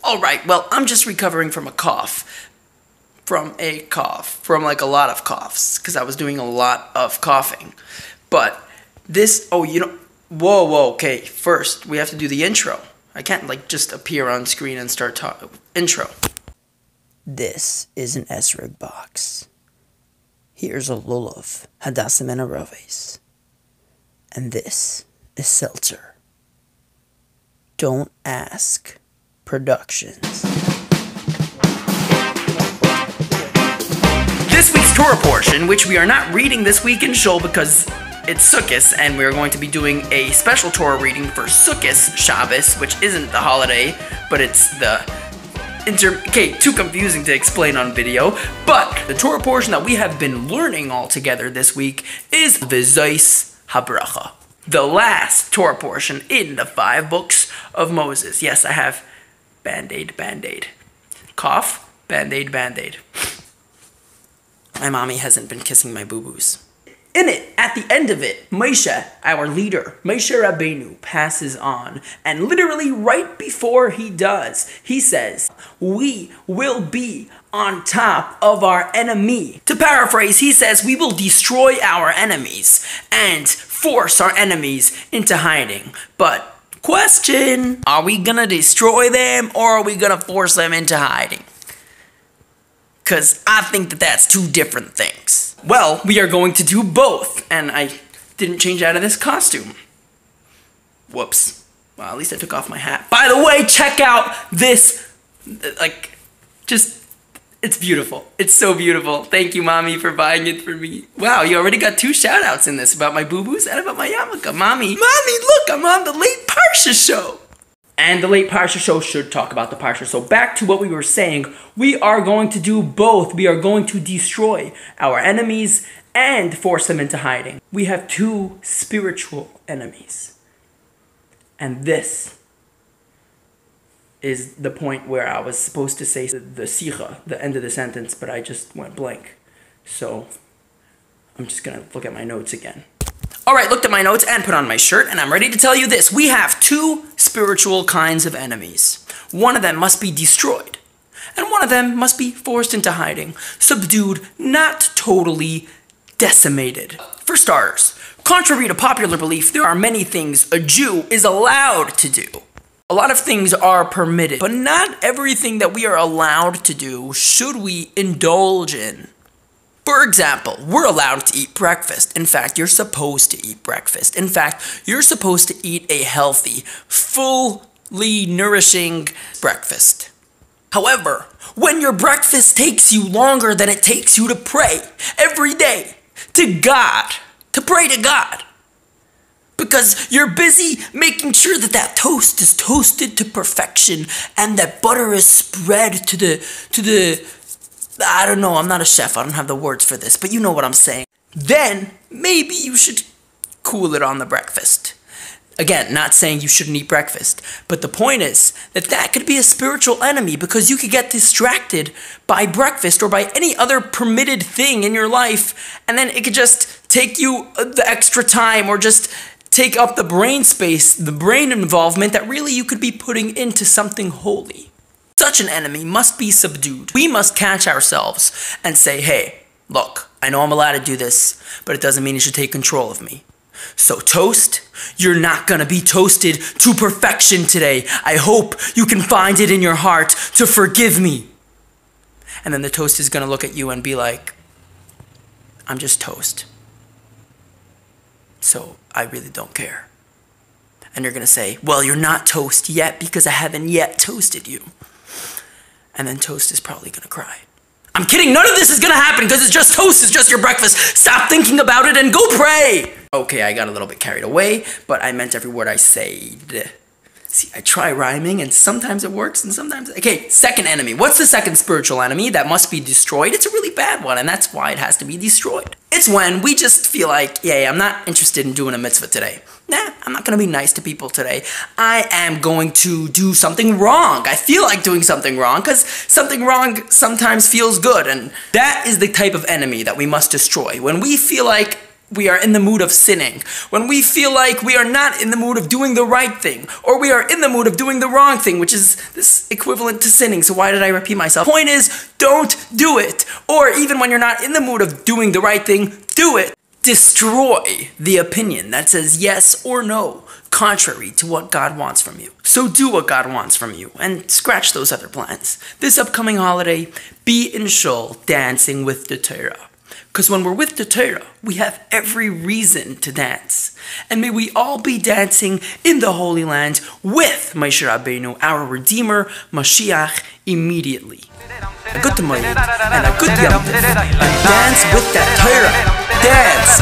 Alright, well, I'm just recovering from a cough. From like a lot of coughs, because I was doing a lot of coughing. But this, whoa, okay, first, we have to do the intro. I can't, like, just appear on screen and start talking. Intro. This is an Esrig box. Here's a Lulav, Hadassim and Araves. And this is Seltzer. Don't Ask Productions. This week's Torah portion, which we are not reading this week in Shul because it's Sukkot, and we're going to be doing a special Torah reading for Sukkot Shabbos, which isn't the holiday, but it's the too confusing to explain on video. But the Torah portion that we have been learning all together this week is V'zos HaBracha, the last Torah portion in the 5 books of Moses. Yes, I have Band-Aid. Cough, Band-Aid. My mommy hasn't been kissing my boo-boos. In it, at the end of it, Moshe, our leader, Moshe Rabbeinu, passes on. And literally right before he does, he says, "We will be on top of our enemy." To paraphrase, he says, we will destroy our enemies and force our enemies into hiding. But, question, are we gonna destroy them or are we gonna force them into hiding? Because I think that that's 2 different things. Well, we are going to do both, and I didn't change out of this costume. Whoops. Well, at least I took off my hat. By the way, check out this, it's beautiful. It's so beautiful. Thank you, Mommy, for buying it for me. Wow, you already got 2 shout-outs in this, about my boo-boos and about my yarmulke. Mommy, look, I'm on the late Parsha show. And the late Parsha show should talk about the Parsha. So back to what we were saying, we are going to do both. We are going to destroy our enemies and force them into hiding. We have 2 spiritual enemies. And this is the point where I was supposed to say the sicha, the end of the sentence, but I just went blank. So I'm just gonna look at my notes again. Alright, looked at my notes and put on my shirt, and I'm ready to tell you this. We have 2 spiritual kinds of enemies. One of them must be destroyed, and one of them must be forced into hiding, subdued, not totally decimated. For starters, contrary to popular belief, there are many things a Jew is allowed to do. A lot of things are permitted, but not everything that we are allowed to do should we indulge in. For example, we're allowed to eat breakfast. In fact, you're supposed to eat breakfast. In fact, you're supposed to eat a healthy, fully nourishing breakfast. However, when your breakfast takes you longer than it takes you to pray every day to God, to pray to God, because you're busy making sure that that toast is toasted to perfection and that butter is spread to the I don't know, I'm not a chef, I don't have the words for this, but you know what I'm saying. Then, maybe you should cool it on the breakfast. Again, not saying you shouldn't eat breakfast, but the point is that that could be a spiritual enemy because you could get distracted by breakfast or by any other permitted thing in your life, and then it could just take you the extra time or just take up the brain space, the brain involvement that really you could be putting into something holy. Such an enemy must be subdued. We must catch ourselves and say, hey, look, I know I'm allowed to do this, but it doesn't mean you should take control of me. So toast, you're not gonna be toasted to perfection today. I hope you can find it in your heart to forgive me. And then the toast is gonna look at you and be like, I'm just toast. So I really don't care. And you're gonna say, well, you're not toast yet because I haven't yet toasted you. And then toast is probably gonna cry. I'm kidding, none of this is gonna happen because it's just toast, it's just your breakfast. Stop thinking about it and go pray! Okay, I got a little bit carried away, but I meant every word I said. See, I try rhyming and sometimes it works and sometimes... Okay, second enemy. What's the second spiritual enemy that must be destroyed? It's a really bad one and that's why it has to be destroyed. It's when we just feel like, yeah, I'm not interested in doing a mitzvah today. Nah, I'm not gonna be nice to people today. I am going to do something wrong. I feel like doing something wrong because something wrong sometimes feels good, and that is the type of enemy that we must destroy. When we feel like we are in the mood of sinning, when we feel like we are not in the mood of doing the right thing, or we are in the mood of doing the wrong thing, which is this equivalent to sinning. So why did I repeat myself? Point is, don't do it. Or even when you're not in the mood of doing the right thing, do it. Destroy the opinion that says yes or no, contrary to what God wants from you. So do what God wants from you and scratch those other plans. This upcoming holiday, be in shul dancing with the Torah. Because when we're with the Torah, we have every reason to dance. And may we all be dancing in the Holy Land with Moshe Rabbeinu, our Redeemer, Mashiach, immediately. A good Moed and a good Yom Tov, and dance with that Torah. Dance!